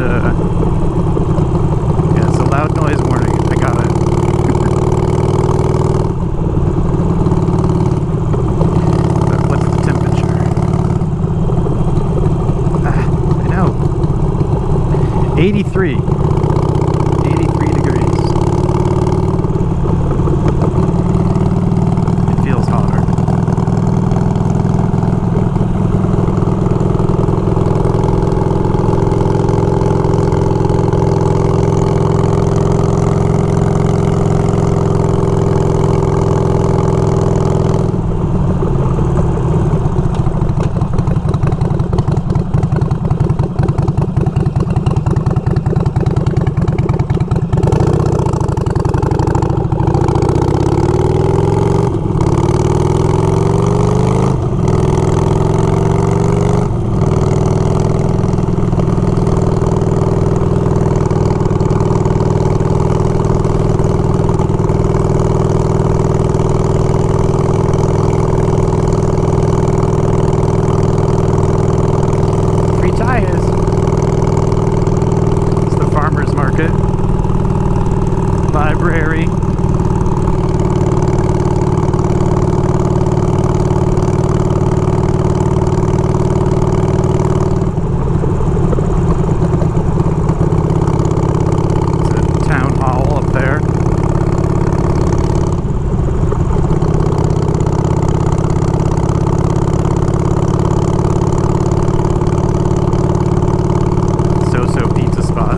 yeah, it's a loud noise warning. I got it. But what's the temperature? I know. 83. 83 degrees. It feels hotter. Library. It's a town hall up there. So pizza spot.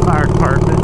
Fire department.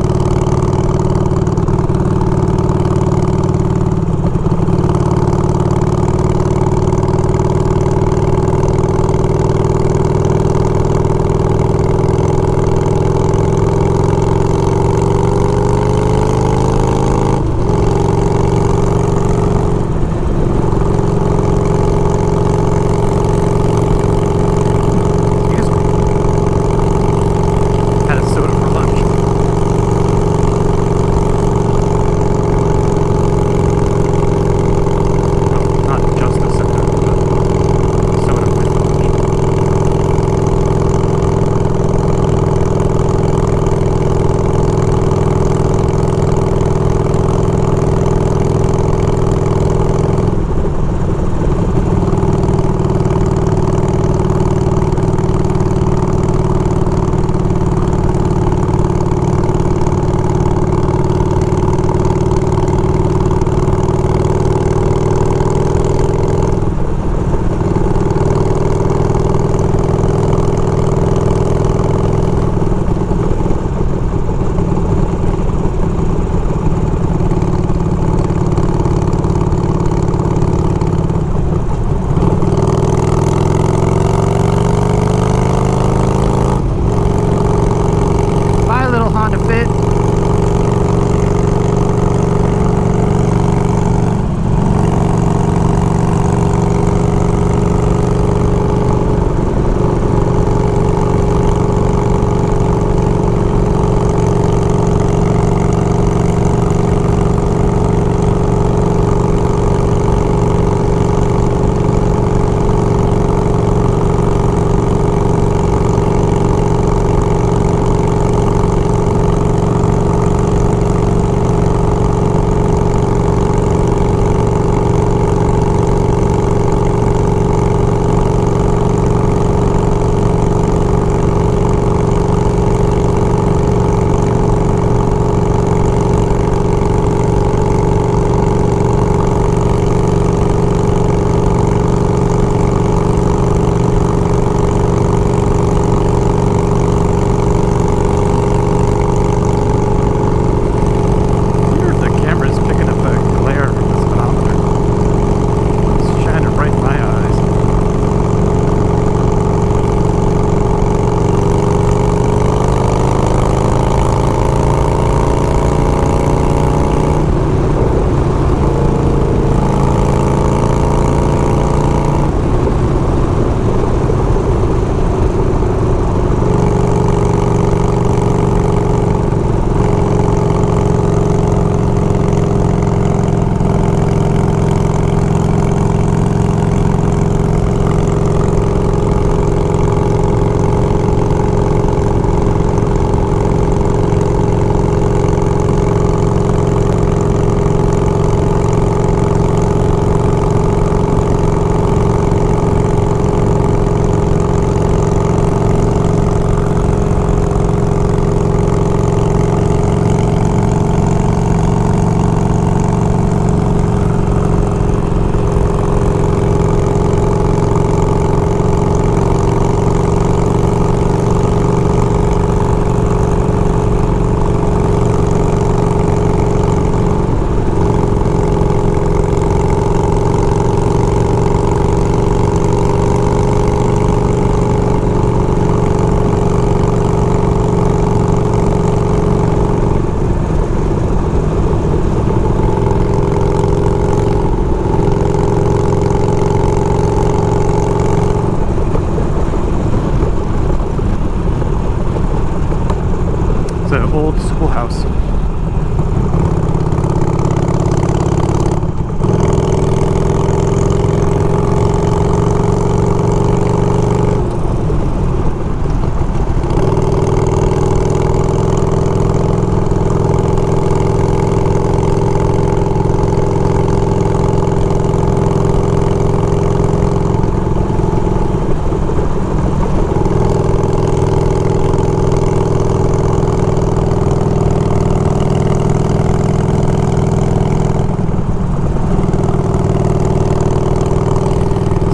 old schoolhouse.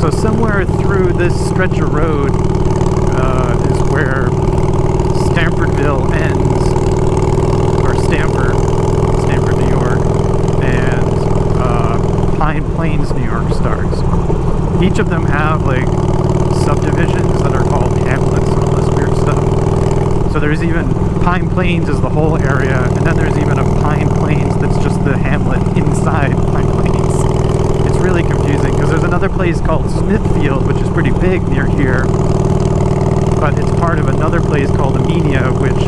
So somewhere through this stretch of road is where Stanfordville ends, or Stanford, New York, and Pine Plains, New York starts. Each of them have like subdivisions that are called hamlets and all this weird stuff. So there's even Pine Plains is the whole area, and then there's even a Pine Plains that's just the hamlet inside Pine Plains. It's really confusing because there's another place called Smithfield, which is pretty big near here, but it's part of another place called Amenia, which,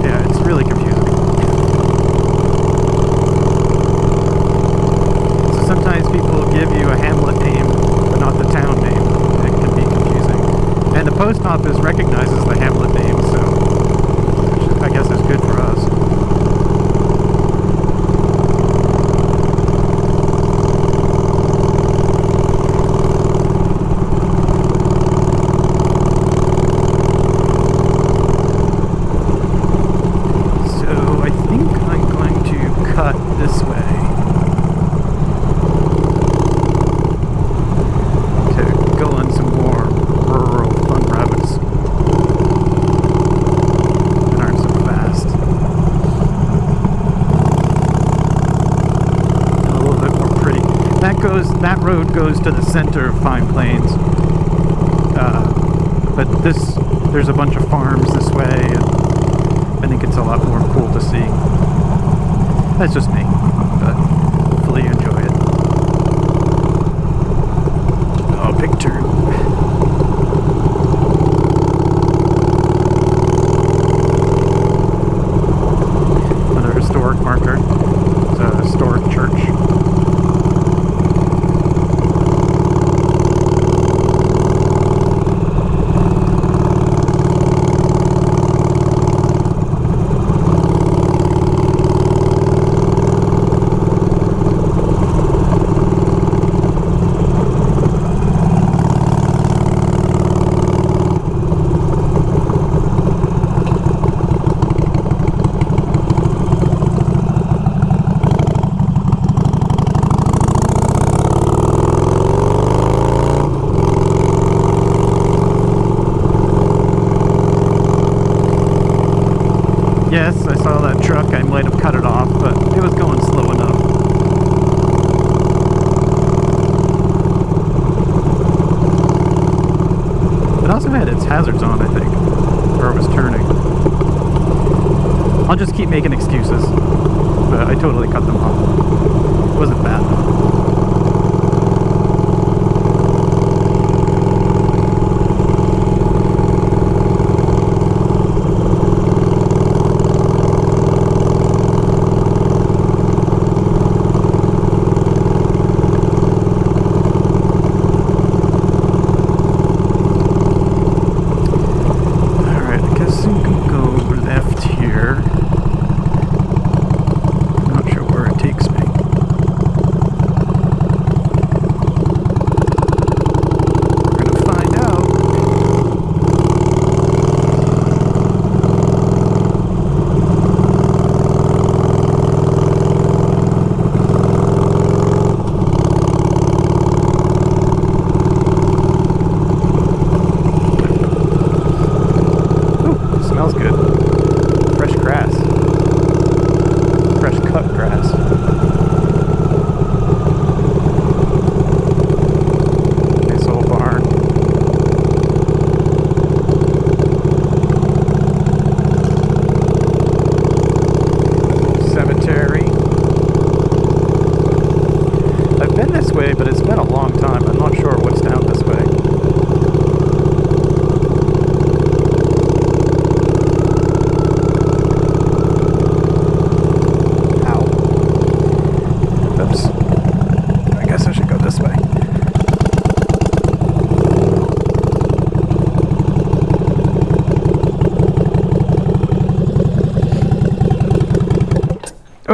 yeah, it's really confusing. So sometimes people will give you a hamlet name, but not the town name. It can be confusing. And the post office recognizes the hamlet name, so which I guess is good for us. This way to go on some more rural fun routes that aren't so fast and a little bit more pretty. That road goes to the center of Pine Plains, but there's a bunch of farms this way, and I think it's a lot more cool to see. That's just me, but hopefully you enjoy it. Oh, big turn. Another historic marker. It's a historic church. Yes, I saw that truck. I might have cut it off, but it was going slow enough. It also had its hazards on, I think, where it was turning. I'll just keep making excuses, but I totally cut them off. It wasn't bad though.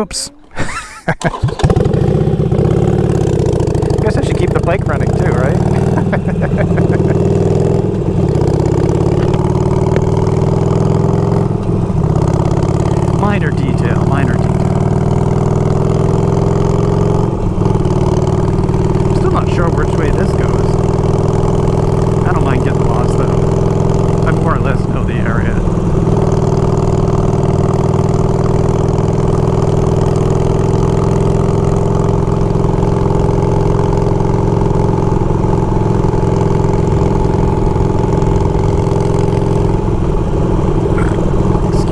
Whoops. Guess I should keep the bike running too, right? Minor detail, minor detail. Still not sure which way this goes. I don't mind getting lost though. I more or less know the area.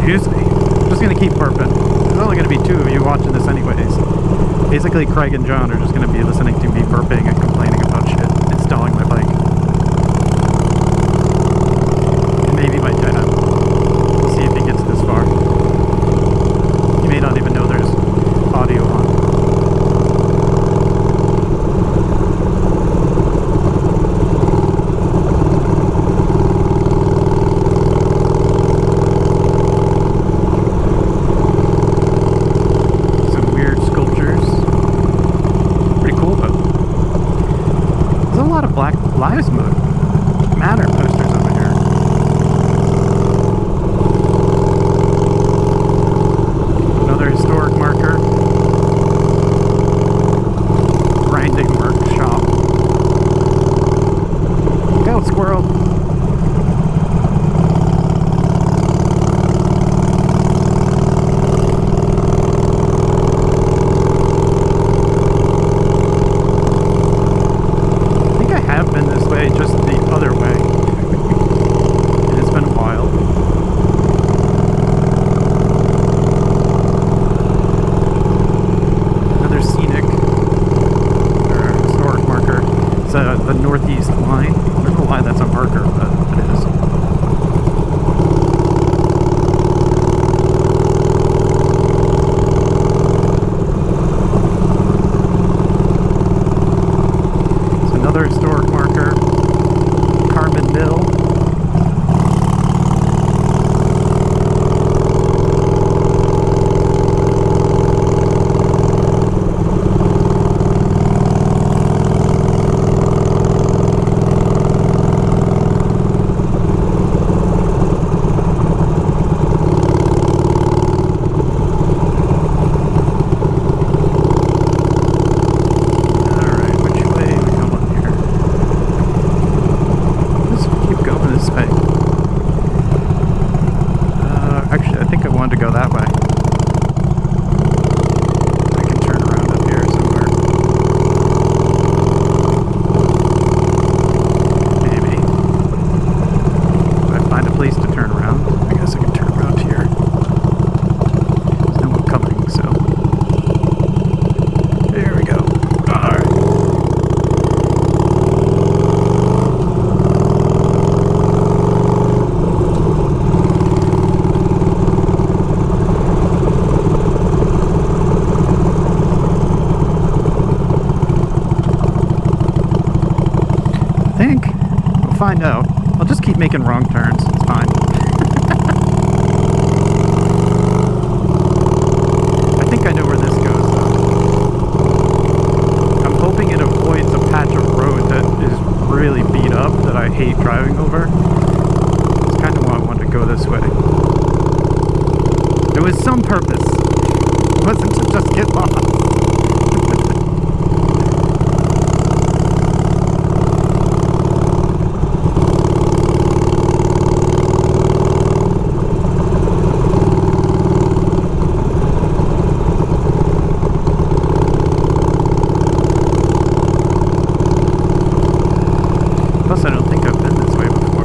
Excuse me. I'm just gonna keep burping. There's only gonna be two of you watching this anyways. Basically, Craig and John are just gonna be listening to me burping and complaining about shit, installing my bike. And maybe my dad. We'll see if he gets this far. He may not even know there's audio on. Black Lives Matter posters over here. Another historic marker. Grinding workshop. Go, squirrel. Just the other way. And it's been a while. Another scenic or historic marker. It's the northeast line. I don't know why that's a marker, but it is. It's another historic marker. Mill. To go that way. I can turn around up here somewhere. Maybe. If I find a place to turn around, I guess I can turn around here. There's no one coming, so. There we go. Alright. Find out. I'll just keep making wrong turns. It's fine. I think I know where this goes, though. I'm hoping it avoids a patch of road that is really beat up that I hate driving over. It's kind of why I wanted to go this way. There was some purpose. It wasn't to just get lost. Plus, I don't think I've been this way before.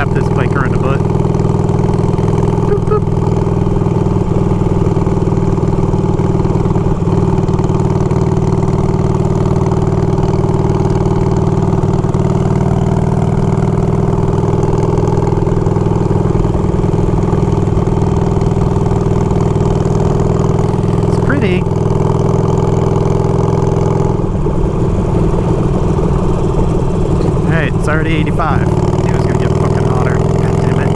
tap this biker in the butt. Boop, boop. It's pretty. Alright, it's already 85. It was gonna get fucking hotter. God damn it.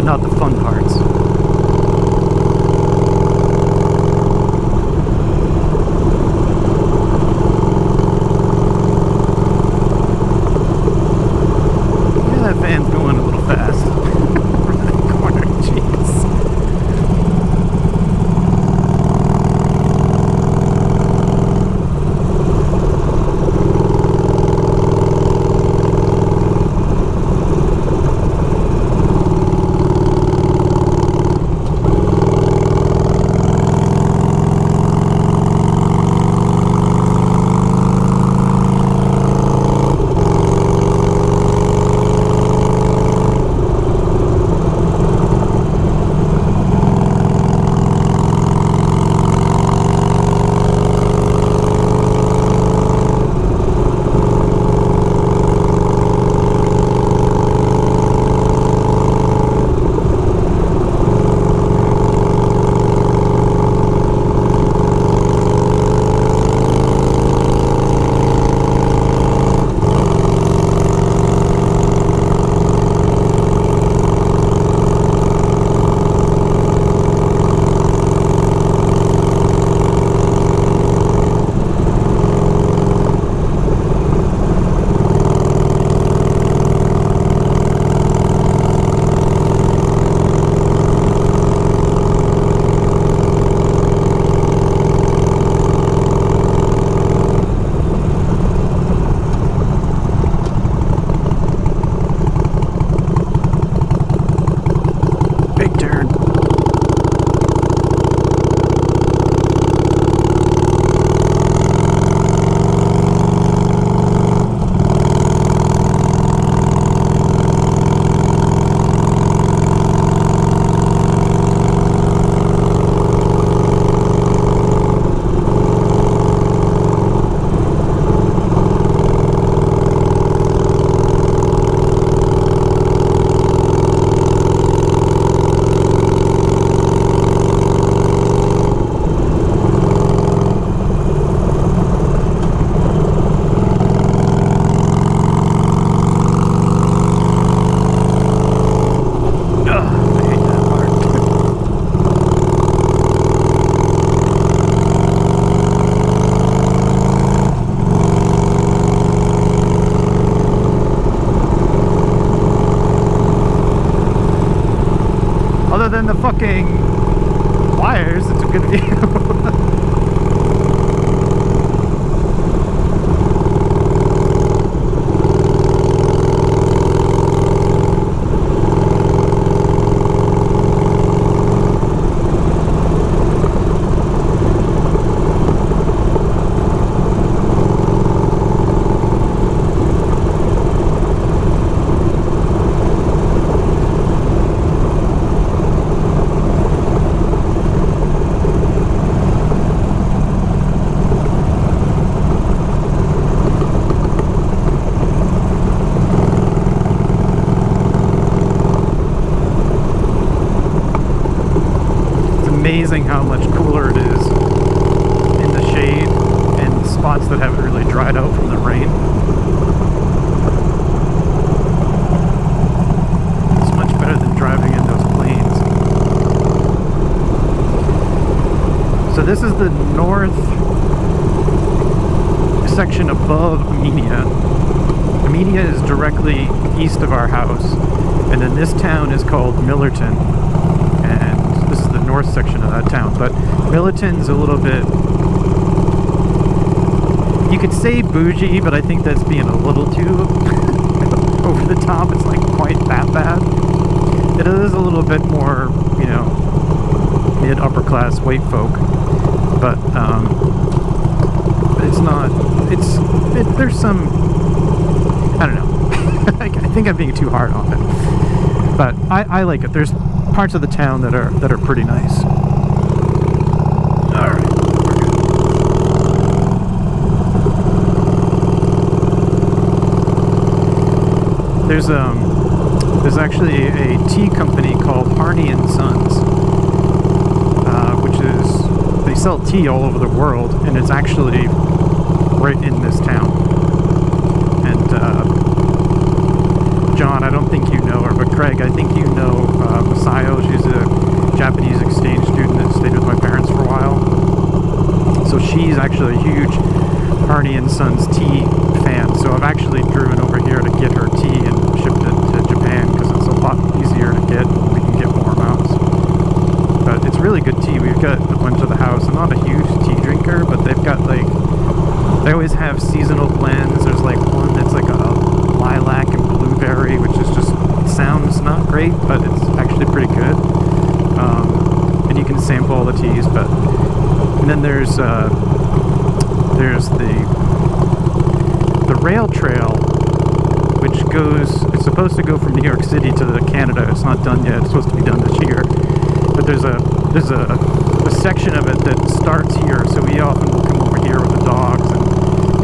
Not the fun parts. Yeah, that van's going a little fast. Over that corner, jeez. than the fucking wires. It's a good view. Amazing how much cooler it is in the shade and spots that haven't really dried out from the rain. It's much better than driving in those plains. So this is the north section above Amenia. Amenia is directly east of our house, and then this town is called Millerton. North section of that town, but Millerton's a little bit, you could say bougie, but I think that's being a little too over the top. It's like quite that bad. It is a little bit more, you know, mid upper class white folk, but it's not, there's some, I don't know. I think I'm being too hard on it, but I like it. There's parts of the town that are pretty nice. All right, we're good. There's actually a tea company called Harney and Sons, which is, they sell tea all over the world, and it's actually right in this town. And John, I don't think you know her, but Craig, I think you know Masayo. She's a Japanese exchange student that stayed with my parents for a while. So she's actually a huge Harney and Sons tea fan. So I've actually driven over here to get her tea and shipped it to Japan because it's a lot easier to get. We can get more amounts. But it's really good tea. We've got a bunch of the house. I'm not a huge tea drinker, but they've got like, they always have seasonal blends. There's like one that's like a lilac and blueberry, which is just, sounds not great, but it's actually pretty good. And you can sample all the teas, but, and then there's the rail trail, which goes, it's supposed to go from New York City to Canada. It's not done yet. It's supposed to be done this year. But there's a section of it that starts here, so we often will come over here with the dogs and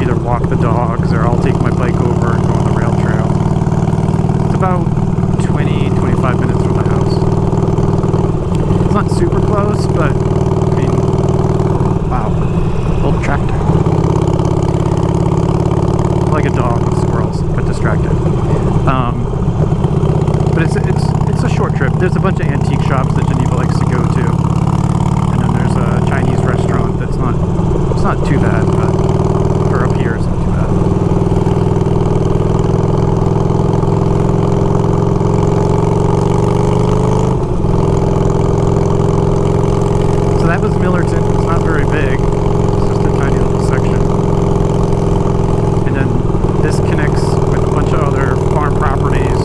either walk the dogs, or I'll take my bike over and go on the rail trail. It's about 20-25 minutes from the house. It's not super close, but I mean, wow, old tractor. Like a dog with squirrels, but distracted. But it's a short trip. There's a bunch of antique shops that Geneva likes to go to, and then there's a Chinese restaurant that's it's not too bad, but for up here it's not too bad. So that was Millerton. It's not very big. It's just a tiny little section. And then this connects with a bunch of other farm properties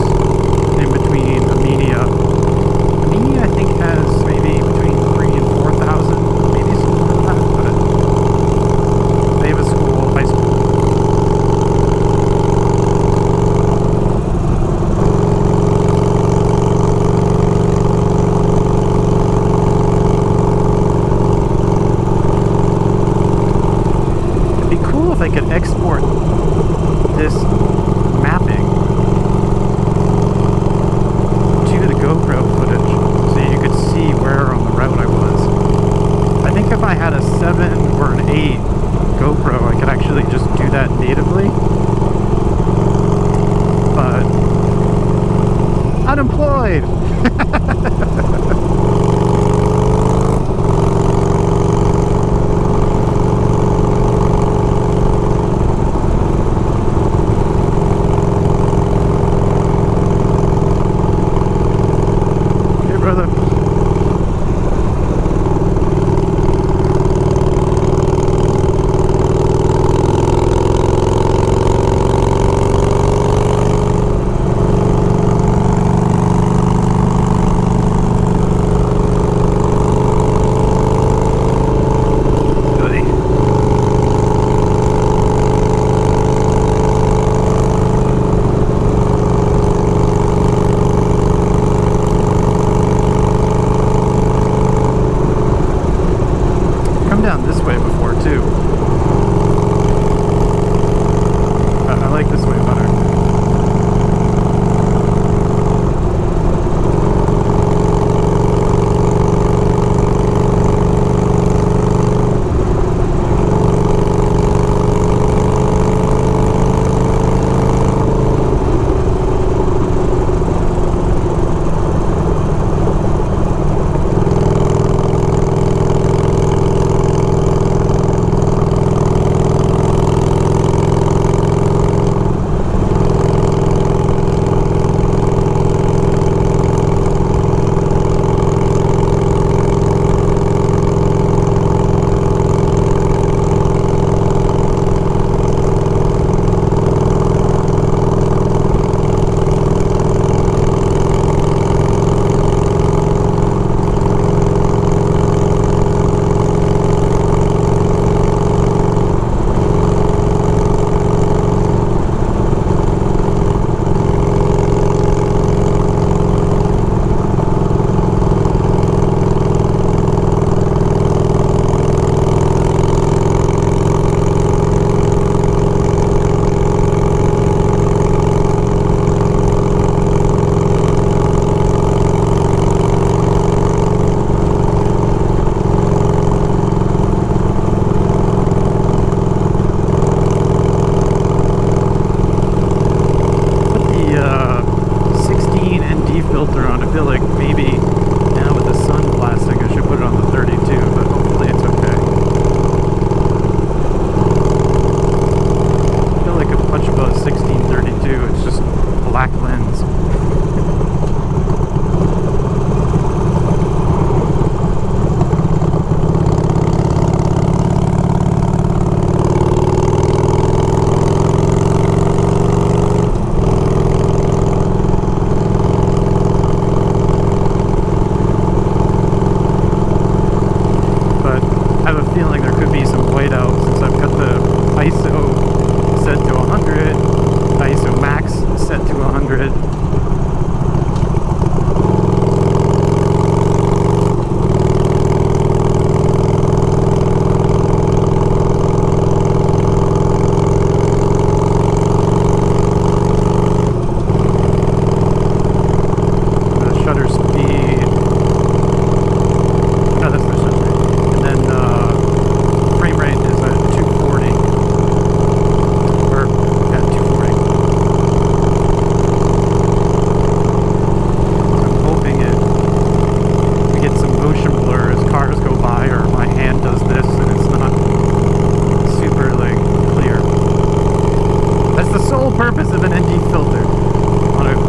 in between Amenia. Amenia, I think, has maybe between 3,000 and 4,000, maybe something like that, but they have a school, high school. It'd be cool if I could export this mapping to the GoPro footage so you could see where on the route I was. I think if I had a 7 or an 8 GoPro, I could actually just do that natively. But unemployed! Brother.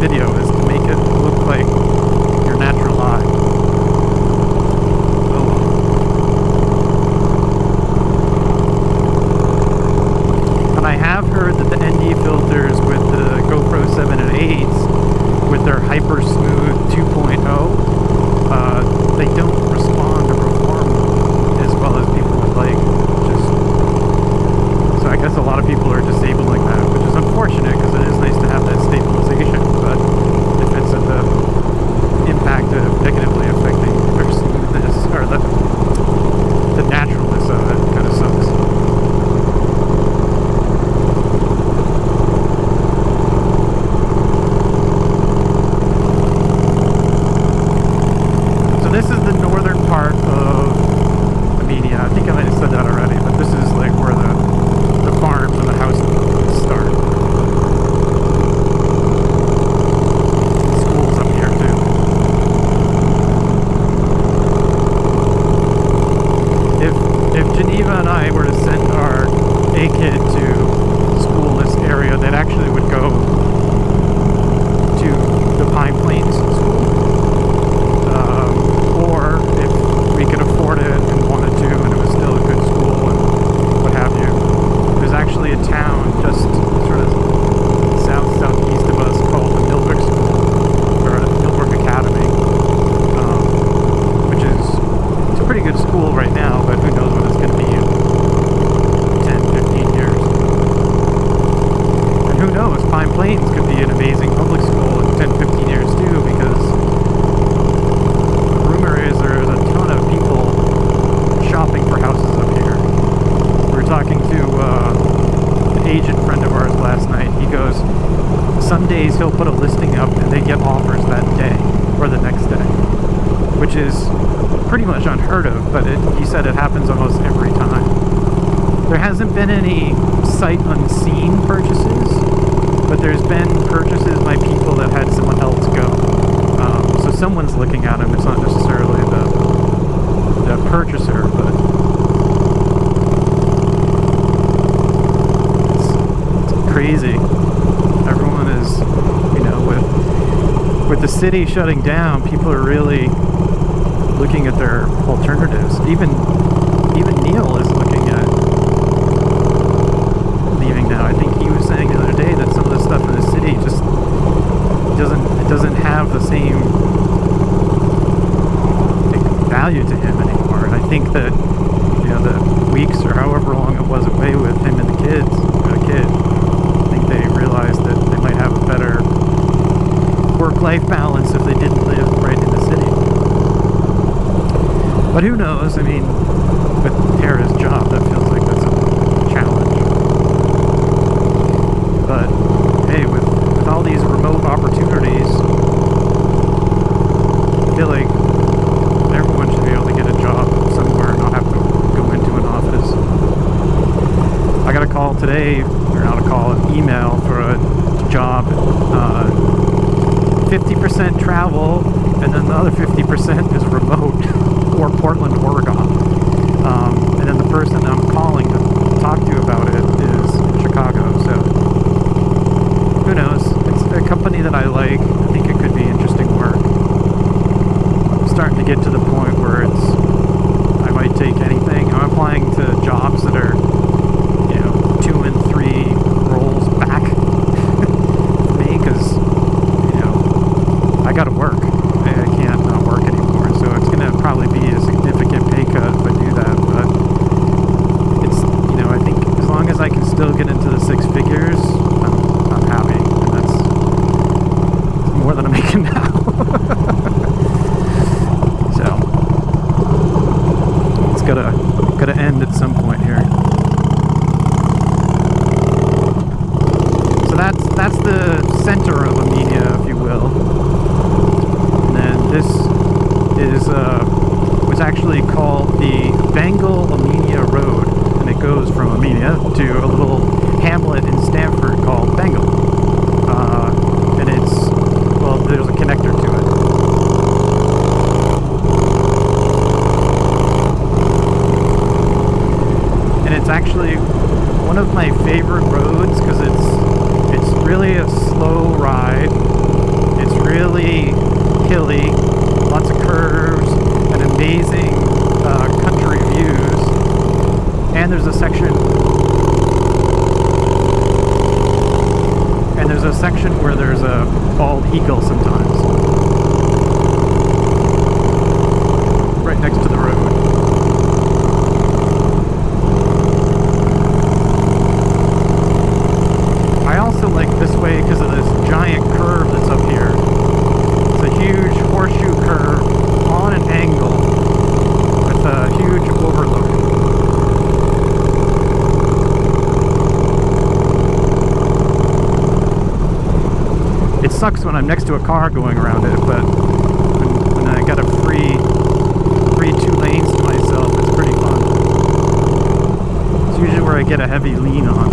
video is to make it look like your natural eye. Oh well. But I have heard that the ND filters with the GoPro 7 and 8s, with their Hyper Smooth 2.0, they don't respond or perform as well as people would like. So I guess a lot of people are disabling that, which is unfortunate because it is nice to have that stabilization, but if it's at the impact of negatively affecting their smoothness or the naturalness of it, kind of sucks. So this is the northern part of Amenia. I think I might have said that already, but this is like where the farms and the houses start. And schools up here too. If Geneva and I were to send our A kid to school in this area, that actually would go to the Pine Plains school. Or if we could afford it and wanted to, and it was still a good school and what have you, there's actually a town just sort of southeast of us called the Millbrook School, or Millbrook Academy, which is, it's a pretty good school right now, but who knows what it's going to be in 10, 15 years. And who knows, Pine Plains could be an amazing public school in 10, 15 years too, because the rumor is there's a ton of people shopping for houses up here. We were talking to an agent friend of ours last night. He goes, some days he'll put a listing up and they get offers that day or the next day, which is pretty much unheard of, but he said it happens almost every time. There hasn't been any sight unseen purchases, but there's been purchases by people that had someone else go. So someone's looking at them. It's not necessarily the purchaser, but it's crazy. Everyone is, you know, with the city shutting down, people are really looking at their alternatives. Even Neil is looking at leaving now. I think he was saying the other day that some of the stuff in the city just doesn't have the same value to him anymore. And I think that, you know, the weeks or however long it was away with him and the kid, I think they realized that they might have a better work-life balance if they didn't live right in the city. But who knows? I mean, with Tara's job, that feels like that's a challenge. But hey, with all these remote opportunities, I feel like everyone should be able to get a job somewhere and not have to go into an office. I got a call today, or not a call, an email for a job, 50% travel, and then the other 50% is remote, or Portland, Oregon. And then the person I'm calling to talk to about it is in Chicago, so who knows? It's a company that I like. I think it could be interesting work. I'm starting to get to the point where I might take anything. I'm applying to jobs that are, you know, 2 and 3 roles back for me, because, you know, I gotta work. I can't not work anymore, so it's gonna probably be a significant pay cut if I do that, but it's, you know, I think as long as I can still get into the 6 figures, I'm happy, and that's more than I'm making now. So it's gotta end at some point here. So that's the center of Amenia, if you will. And then this is was actually called the Bengal-Amenia Road, and it goes from Amenia to a little hamlet in Stanford called Bengal. And it's, well, there's a connector to it. And it's actually one of my favorite roads because it's really a slow ride. hilly, lots of curves, and amazing country views. And there's a section where there's a bald eagle sometimes, right next to the road. I also like this way because of this giant curve that's up here. It's a huge horseshoe curve on an angle with a huge overlook. It sucks when I'm next to a car going around it, but when I got a free 2 lanes to myself, it's pretty fun. It's usually where I get a heavy lean on.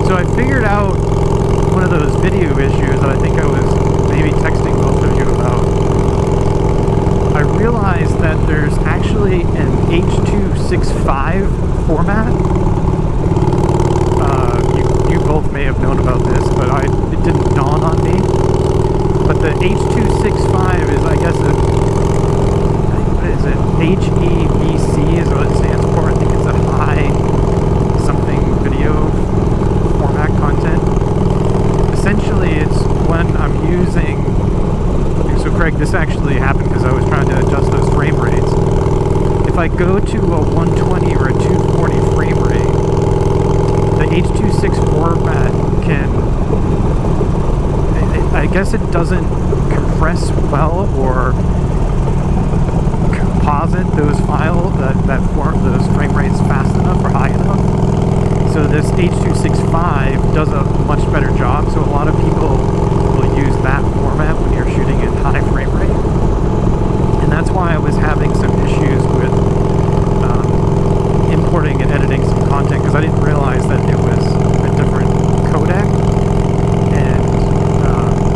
So I figured out one of those video issues that I think I was maybe texting both of you about. I realized that there's actually an H.265 format. You both may have known about this, but it didn't dawn on me. But the H.265 is, I guess, what is it? HEVC is what it stands for. I think it's a high something video format content. Essentially, it's when I'm using... So Craig, this actually happened because I was trying to adjust those frame rates. If I go to a 120 or a 240 frame rate, the H.265 format can... I guess it doesn't compress well or composite those those frame rates fast enough or high enough. So this H.265 does a much better job, so a lot of people will use that format when you're shooting in high frame rate. And that's why I was having some issues with importing and editing some content, because I didn't realize that it was a different codec. And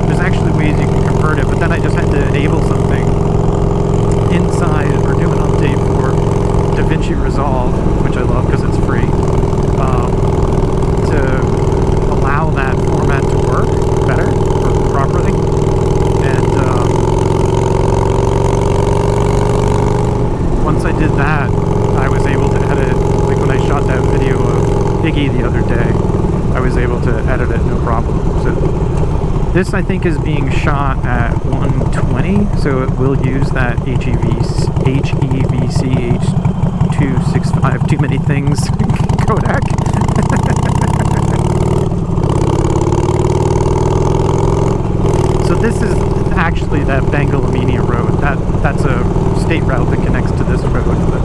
there's actually ways you can convert it, but then I just had to enable something inside or do an update for DaVinci Resolve, which I love because it's free. To allow that format to work better or properly. And once I did that, I was able to edit, like when I shot that video of Iggy the other day, I was able to edit it no problem. So this, I think, is being shot at 120, so it will use that HEVC H.265 too many things codec. So this is actually that Plains and Amenia road. That's a state route that connects to this road. But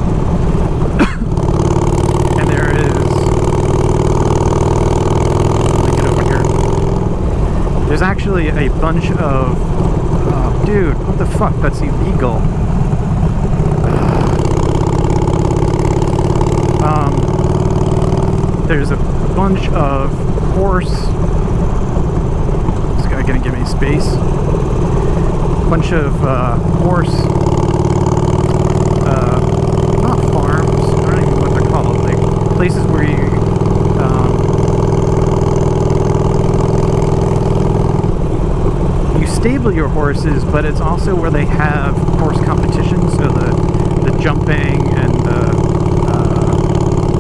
and there is... Let me get over here. There's actually a bunch of... Oh, dude, what the fuck? That's illegal. There's a bunch of horse... This guy gonna give me space. Bunch of horse... not farms, I don't even know what they're called. Like places where you stable your horses, but it's also where they have horse competitions, so the jumping and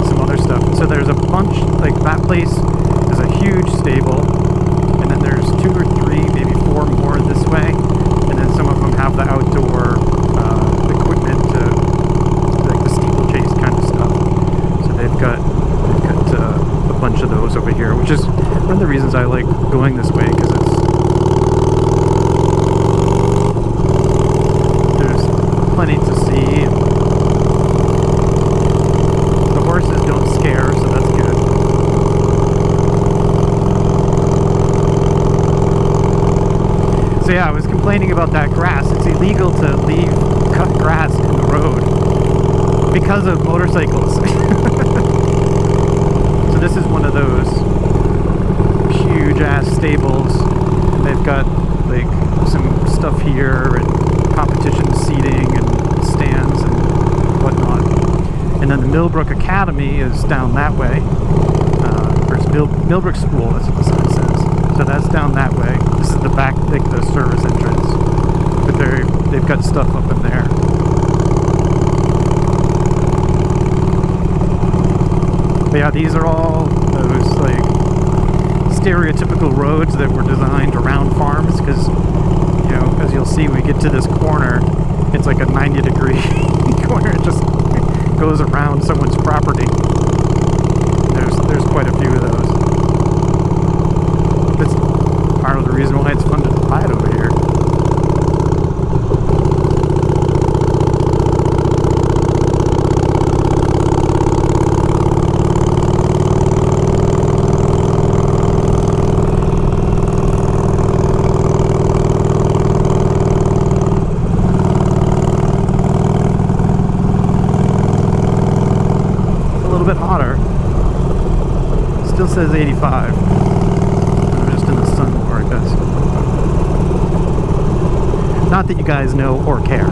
some other stuff. So there's a bunch, like that place is a huge stable, and then there's 2 or 3, maybe 4 more this way, and then some of them have the outdoor equipment to, like the steeplechase kind of stuff. So they've got a bunch of those over here, which is one of the reasons I like going this way, because there's plenty to see. The horses don't scare, so that's good. So yeah, I was complaining about that grass. It's illegal to leave cut grass in the road because of motorcycles. So this is one of those huge ass stables, and they've got like some stuff here and competition seating and stands and whatnot. And then the Millbrook Academy is down that way. Millbrook School, that's what the sign says. So that's down that way. This is the back, like the service entrance. But they've got stuff up in there. But yeah, these are all those like stereotypical roads that were designed around farms, because, you know, as you'll see when we get to this corner, it's like a 90-degree corner. It just goes around someone's property. There's quite a few of those. That's part of the reason why it's fun to ride over here. A little bit hotter. Still says 85. I'm just in the sun more, I guess. Not that you guys know or care.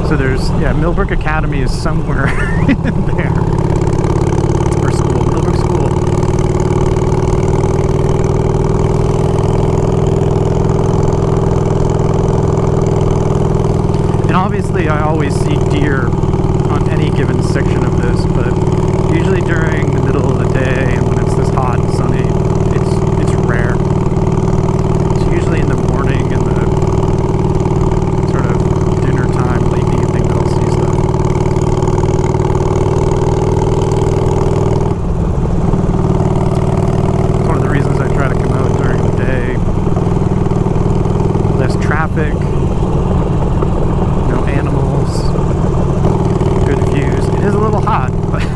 So there's, yeah, Millbrook Academy is somewhere in there. Or school, Millbrook School. And obviously I always see deer on any given section of this, but usually during the middle of the day and when it's this hot and sunny, it's rare. It's usually in the morning and the sort of dinner time, late evening, that I'll see stuff. It's one of the reasons I try to come out during the day. Less traffic, no animals, good views. It is a little hot, but it's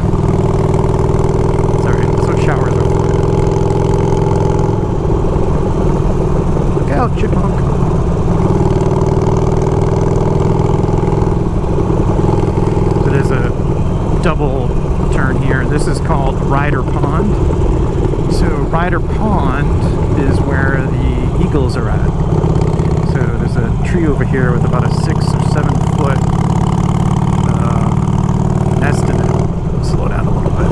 alright. That's what showers are for. Look out, chipmunk. So there's a double turn here. This is called Ryder Pond. So Ryder Pond is where the eagles are at. So there's a tree over here with about a 6 or 7 foot nest in it. I'll slow down a little bit.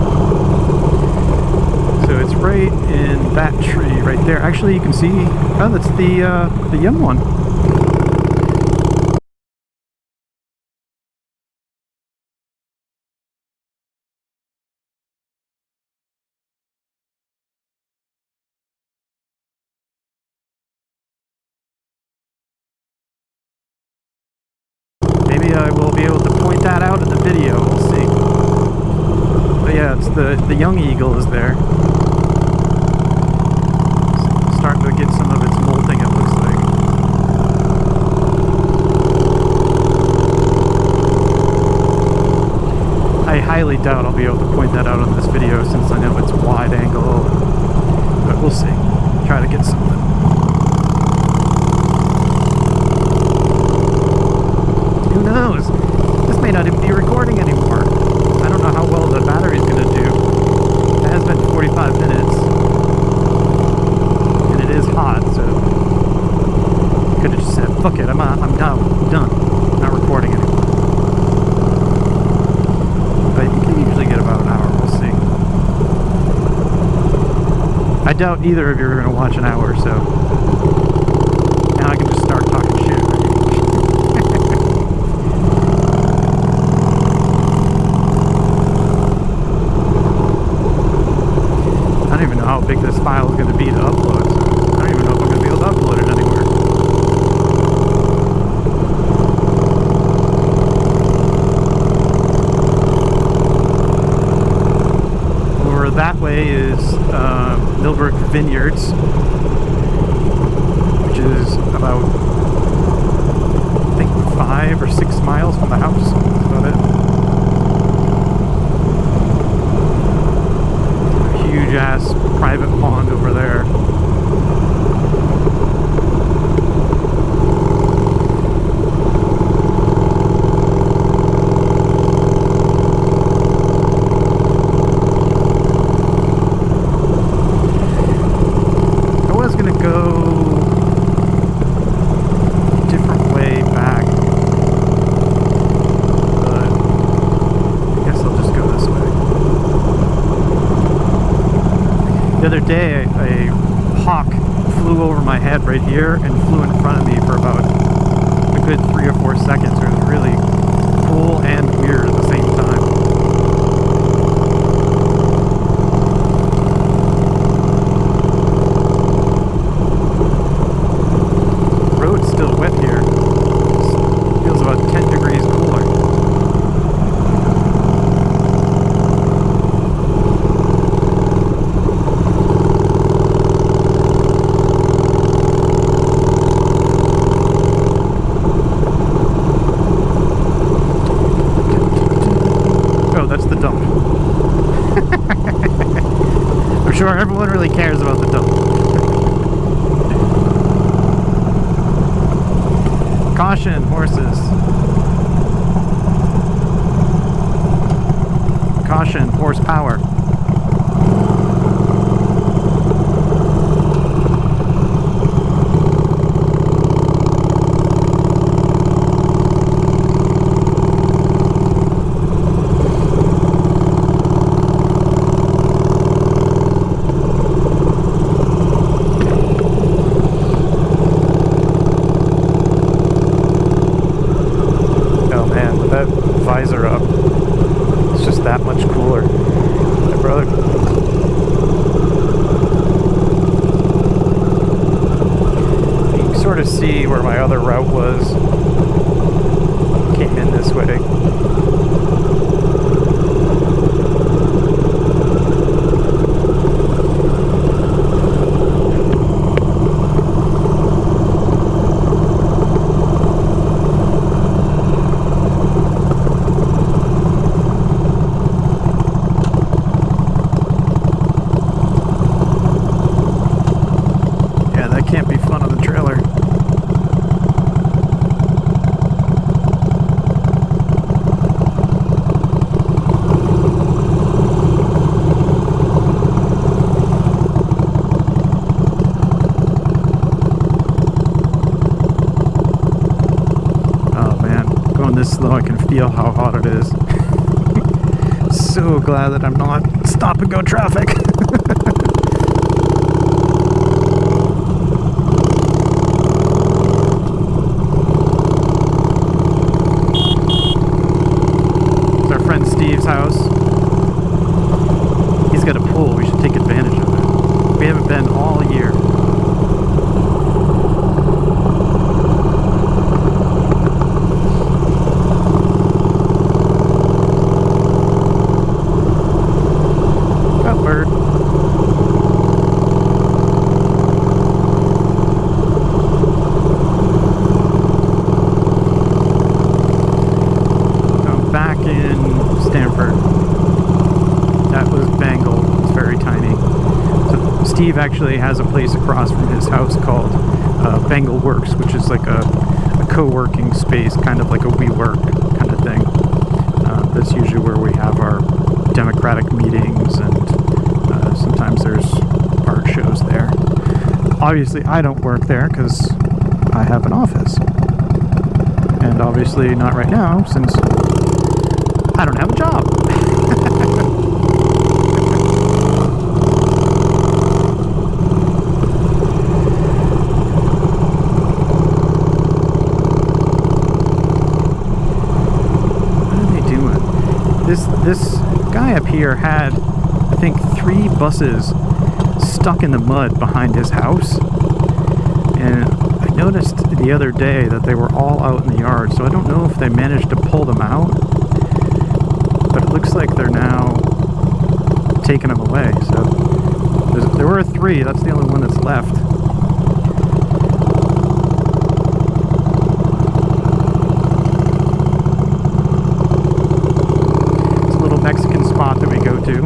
So it's right in that tree right there. Actually, you can see, oh, that's the young one. Maybe I will be able to point that out in the video. We'll see. But yeah, it's the young eagle is there. It's starting to get some of its molting, it looks like. I highly doubt I'll be able to point that out on this video since I know it's wide angle. But we'll see. Try to get something. Who knows? This may not even be recording anymore. I don't know how well the battery's going to do. It has been 45 minutes. And it is hot, so could have just said, fuck it, I'm done. I'm not recording anymore. But you can usually get about an hour, we'll see. I doubt either of you are going to watch an hour, so now I can just start talking shit. I don't even know how big this file is going to be to upload, so I don't even know if I'm going to be able to upload it anywhere. Over that way is Millbrook Vineyards, which is about, I think, 5 or 6 miles from the house. That's about it. A huge ass private pond over there. The other day, a hawk flew over my head right here and flew in front of me for about a good 3 or 4 seconds. It was really cool and weird at the same time. The road's still wet here. It feels about 10 degrees cooler. That's the dump. I'm sure everyone really cares about the dump. Caution, horses. Caution, horsepower. Visor up, it's just that much cooler. My brother, you can sort of see where my other route was. Came in this way. Can't be fun on the trailer. Oh man, going this slow I can feel how hot it is. So glad that I'm not stop and go traffic. Steve's house. He's got a pool. We should take advantage of it. We haven't been all year. Oh, bird. I'm back in Stanford. That was Bengal. It's very tiny. So Steve actually has a place across from his house called Bengal Works, which is like a co-working space, kind of like a WeWork kind of thing. That's usually where we have our democratic meetings, and sometimes there's art shows there. Obviously, I don't work there because I have an office. And obviously not right now, since I don't have a job. What are they doing? This guy up here had, I think, 3 buses stuck in the mud behind his house. And I noticed the other day that they were all out in the yard, so I don't know if they managed to pull them out. But it looks like they're now taking them away, so There were 3. That's the only one that's left. It's a little Mexican spot that we go to.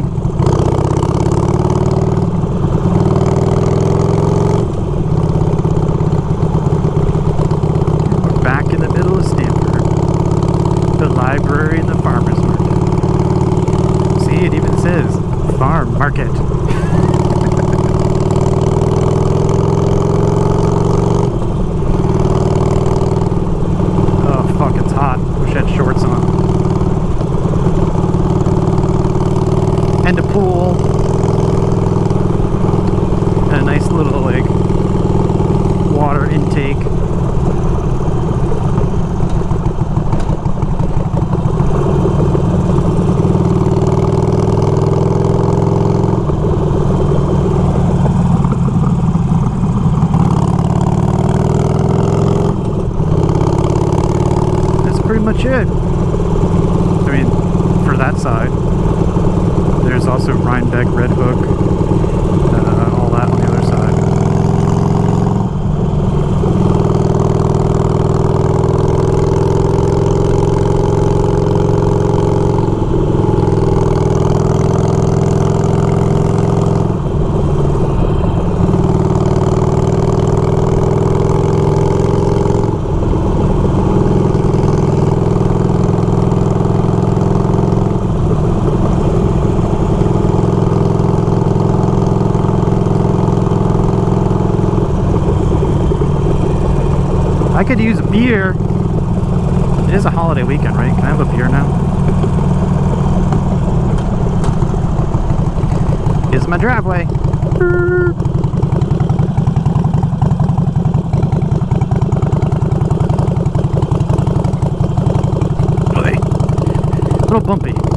We're back in the middle of Stanford. The library and the farmer's market. See, it even says farm market. Oh, fuck, it's hot. Wish I had shorts on. And a pool. And a nice little, like, water intake. Much it. I mean, for that side. There's also Rhinebeck, Red Hook, all that on the other side. I could use a beer. It is a holiday weekend, right? Can I have a beer now? Here's my driveway. A little bumpy.